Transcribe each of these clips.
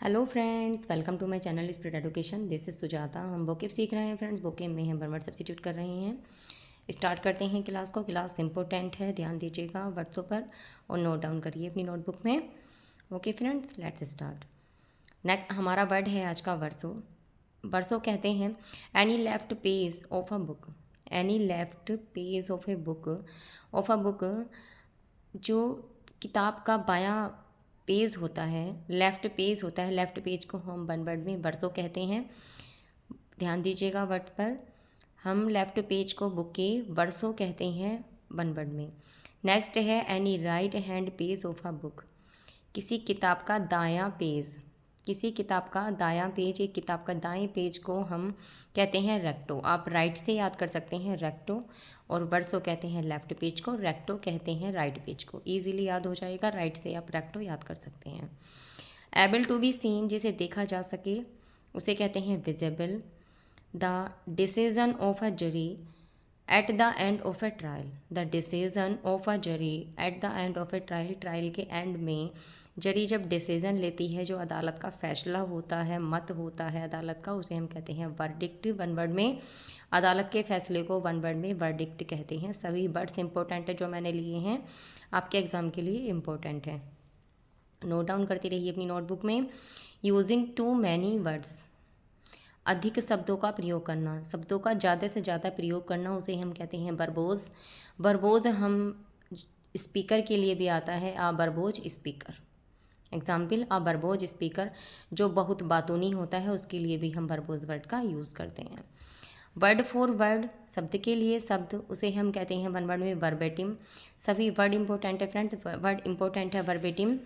Hello friends, welcome to my channel spirit education. This is Sujata. हम vocab सीख रहे हैं फ्रेंड्स। वोकेब में हम वर्ड सब्स्टिट्यूट कर रहे हैं। स्टार्ट करते हैं क्लास को। क्लास इंपॉर्टेंट है, ध्यान दीजिएगा वर्ड्सों पर और नोट डाउन करिए अपनी नोटबुक में। Okay friends, let's start. Next हमारा वर्ड है आज का वर्सो। वर्सो कहते हैं any left page of a book. Any left page of a book. Of a book, जो किताब का बायां पेज होता है, लेफ़्ट पेज होता है, लेफ़्ट पेज को हम वन वर्ड में वर्सो कहते हैं। ध्यान दीजिएगा वर्ड पर। हम लेफ़्ट पेज को बुक के वर्सो कहते हैं वन वर्ड में। नेक्स्ट है any right hand page of a book. किसी किताब का दायां पेज, किसी किताब का दायां पेज, एक किताब का दाएं पेज को हम कहते हैं रेक्टो। आप राइट से याद कर सकते हैं रेक्टो, और वर्सो कहते हैं लेफ़्ट पेज को, रेक्टो कहते हैं राइट पेज को। ईजिली याद हो जाएगा, राइट से आप रेक्टो याद कर सकते हैं। एबल टू बी सीन, जिसे देखा जा सके, उसे कहते हैं visible. The decision of a zari at the end of A trial. The decision of a zari at the end of A trial, trial के एंड में जरी जब डिसीजन लेती है, जो अदालत का फैसला होता है, मत होता है अदालत का, उसे हम कहते हैं वर्डिक्ट। वन वर्ड में अदालत के फैसले को वन वर्ड में वर्डिक्ट कहते हैं। सभी वर्ड्स इंपॉर्टेंट है जो मैंने लिए हैं, आपके एग्ज़ाम के लिए इम्पोर्टेंट है। नोट डाउन करती रहिए अपनी नोटबुक में। यूजिंग टू मैनी वर्ड्स, अधिक शब्दों का प्रयोग करना, शब्दों का ज़्यादा से ज़्यादा प्रयोग करना, उसे हम कहते हैं वर्बोज। वर्बोज हम स्पीकर के लिए भी आता है, आ वर्बोज स्पीकर। एग्जाम्पल, आ वर्बोज स्पीकर, जो बहुत बातूनी होता है, उसके लिए भी हम वर्बोज वर्ड का यूज़ करते हैं। वर्ड फॉर वर्ड, शब्द के लिए शब्द, उसे हम कहते हैं वन वर्ड में वर्बेटिम। सभी वर्ड इंपॉर्टेंट है फ्रेंड्स, वर्ड इंपॉर्टेंट है वर्बेटिम।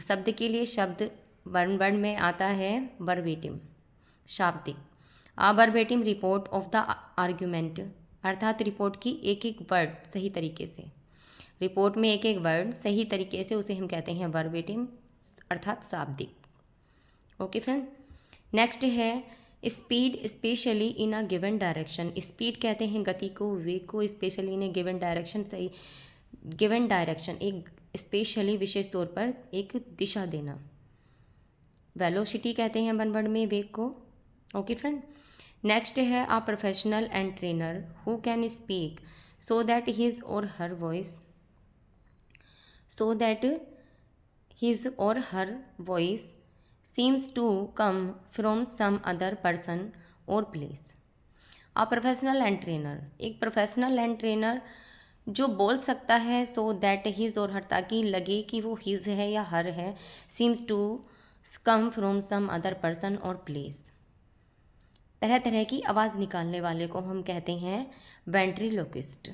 शब्द के लिए शब्द वन वर्ड में आता है वर्बेटिम, शाब्दिक। A verbatim report of the argument, अर्थात रिपोर्ट की एक एक वर्ड सही तरीके से, रिपोर्ट में एक एक वर्ड सही तरीके से, उसे हम कहते हैं वर्बेटिम, अर्थात शाब्दिक। ओके फ्रेंड, नेक्स्ट है speed, specially in a given direction. Speed कहते हैं गति को, वेग को, specially in A given direction, सही गिवन डायरेक्शन, एक स्पेशली विशेष तौर पर एक दिशा देना। वेलोसिटी कहते हैं वन वर्ड में वेग को। ओके फ्रेंड, नेक्स्ट है a professional and trainer who can speak so that his or her voice, so that his or her voice seems to come from some other person or place। a professional and trainer, एक professional and trainer जो बोल सकता है, सो that his or हर, ताकि लगे कि वो his है या हर है, seems to come from some other person और प्लेस। तरह तरह की आवाज़ निकालने वाले को हम कहते हैं वेंट्रीलोक्विस्ट।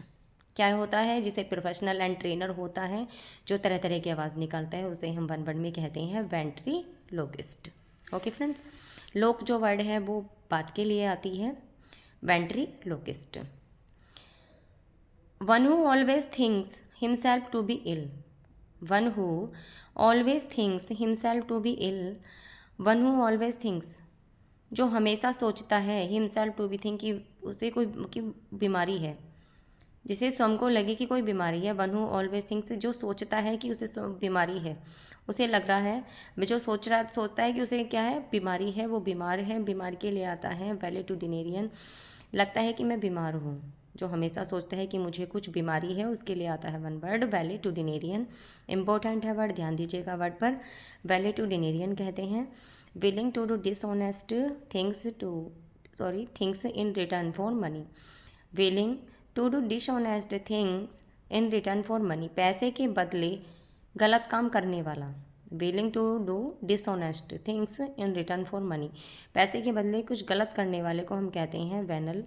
क्या होता है, जिसे प्रोफेशनल एंड ट्रेनर होता है, जो तरह तरह की आवाज़ निकालता है, उसे हम वन वर्ड में कहते हैं वेंट्रीलोक्विस्ट। ओके फ्रेंड्स, लोक जो वर्ड है वो बात के लिए आती है, ventriloquist. One who always thinks himself to be ill. One who always thinks himself to be ill. One who always thinks, जो हमेशा सोचता है, हिमसेल्फ टू बी थिंक, कि उसे कोई की बीमारी है, जिसे स्वयं को लगे कि कोई बीमारी है। वन हु ऑलवेज थिंक्स, जो सोचता है कि उसे बीमारी है, उसे लग रहा है, वो जो सोचता है कि उसे क्या है, बीमारी है, वो बीमार है, बीमार के लिए आता है वैलेटुडिनेरियन, लगता है कि मैं बीमार हूँ। जो हमेशा सोचता है कि मुझे कुछ बीमारी है, उसके लिए आता है वन वर्ड वैलेटुडिनेरियन। इंपॉर्टेंट है वर्ड, ध्यान दीजिएगा वर्ड पर। वैलेटुडिनेरियन कहते हैं willing to do dishonest things in return for money। willing to do dishonest things in return for money, पैसे के बदले गलत काम करने वाला। willing to do dishonest things in return for money, पैसे के बदले कुछ गलत करने वाले को हम कहते हैं वेनल।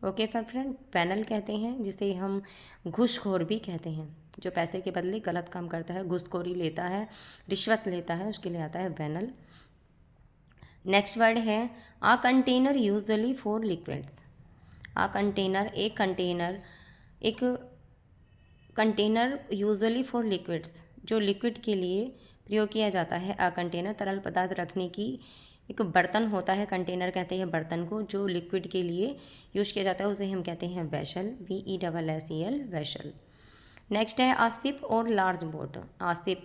ओके फ्रेंड, वेनल कहते हैं जिसे हम घूसखोर भी कहते हैं, जो पैसे के बदले गलत काम करता है, घूसखोरी लेता है, रिश्वत लेता है, उसके लिए आता है वेनल। नेक्स्ट वर्ड है a container usually for liquids. A container, एक कंटेनर, एक कंटेनर यूजुअली फॉर लिक्विड्स, जो लिक्विड के लिए प्रयोग किया जाता है। आ कंटेनर, तरल पदार्थ रखने की एक बर्तन होता है, कंटेनर कहते हैं बर्तन को, जो लिक्विड के लिए यूज किया जाता है, उसे हम कहते हैं वेसल, VESSEL, वेसल। नेक्स्ट है आ शिप और लार्ज बोट। आ शिप,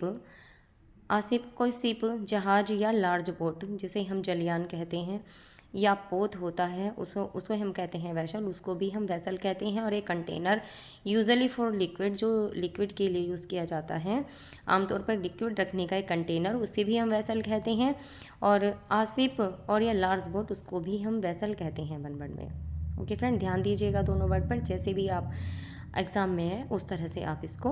आसिफ कोई शिप, जहाज या लार्ज बोट जिसे हम जलयान कहते हैं, या पोत होता है उसको उसको हम कहते हैं वैसल, उसको भी हम वैसल कहते हैं। और एक कंटेनर यूजुअली फॉर लिक्विड, जो लिक्विड के लिए यूज़ किया जाता है, आमतौर पर लिक्विड रखने का एक कंटेनर, उसे भी हम वैसल कहते हैं। और आसिफ और या लार्ज बोट, उसको भी हम वैसल कहते हैं वन वर्ड में। ओके फ्रेंड, ध्यान दीजिएगा दोनों वर्ड पर, जैसे भी आप एग्ज़ाम में है उस तरह से आप इसको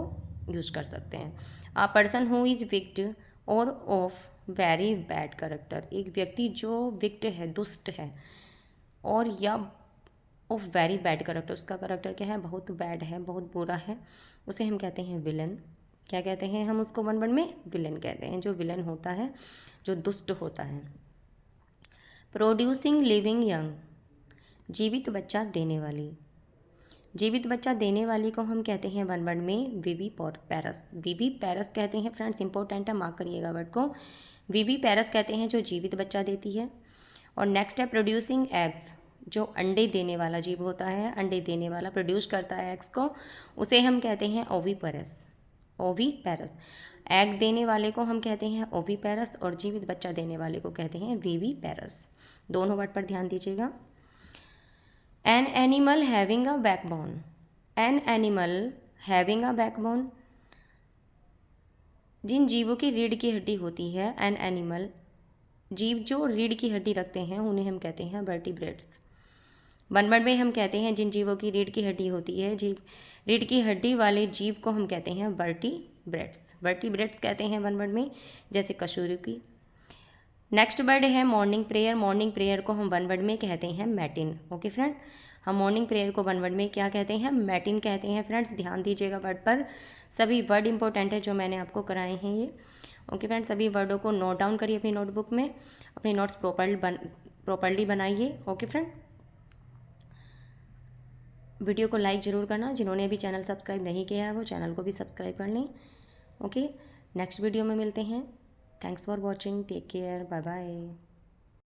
यूज कर सकते हैं। अ पर्सन हु इज़ विक्ट और ऑफ वेरी बैड करेक्टर, एक व्यक्ति जो विक्ट है, दुष्ट है, और या ऑफ वेरी बैड करेक्टर, उसका करेक्टर क्या है, बहुत बैड है, बहुत बुरा है, उसे हम कहते हैं विलन। क्या कहते हैं हम उसको वन वर्ड में? विलन कहते हैं। जो विलन होता है, जो दुष्ट होता है। प्रोड्यूसिंग लिविंग यंग, जीवित बच्चा देने वाली, जीवित बच्चा देने वाली को हम कहते हैं वन वर्ड में विवी पैरस। विवी पैरस कहते हैं फ्रेंड्स, इंपॉर्टेंट है, मार्क करिएगा वर्ड को। विवी पैरस कहते हैं जो जीवित बच्चा देती है। और नेक्स्ट है प्रोड्यूसिंग एग्स, जो अंडे देने वाला जीव होता है, अंडे देने वाला, प्रोड्यूस करता है एग्स को, उसे हम कहते हैं ओवीपेरस। ओवीपेरस, एग देने वाले को हम कहते हैं ओवीपेरस, और जीवित बच्चा देने वाले को कहते हैं विवीपेरस। दोनों वर्ड पर ध्यान दीजिएगा। An animal having a backbone, an animal having a backbone, जिन जीवों की रीढ़ की हड्डी होती है, एन एनिमल, जीव जो रीढ़ की हड्डी रखते हैं, उन्हें हम कहते हैं वर्टिब्रेट्स। वन वर्ड में हम कहते हैं जिन जीवों की रीढ़ की हड्डी होती है, जीव रीढ़ की हड्डी वाले जीव को हम कहते हैं वर्टिब्रेट्स। वर्टिब्रेट्स कहते हैं वन वर्ड में, जैसे कशुरुकी। नेक्स्ट वर्ड है मॉर्निंग प्रेयर। मॉर्निंग प्रेयर को हम वन वर्ड में कहते हैं मैटिन। ओके फ्रेंड, हम मॉर्निंग प्रेयर को वन वर्ड में क्या कहते हैं? मैटिन कहते हैं। फ्रेंड्स ध्यान दीजिएगा वर्ड पर, सभी वर्ड इंपॉर्टेंट है जो मैंने आपको कराए हैं ये। ओके फ्रेंड्स, सभी वर्डों को नोट डाउन करिए अपनी नोटबुक में, अपनी नोट्स प्रॉपर्ली बनाइए। ओके फ्रेंड, वीडियो को लाइक ज़रूर करना, जिन्होंने अभी चैनल सब्सक्राइब नहीं किया है वो चैनल को भी सब्सक्राइब कर लें। ओके, नेक्स्ट वीडियो में मिलते हैं। Thanks for watching, take care, bye bye.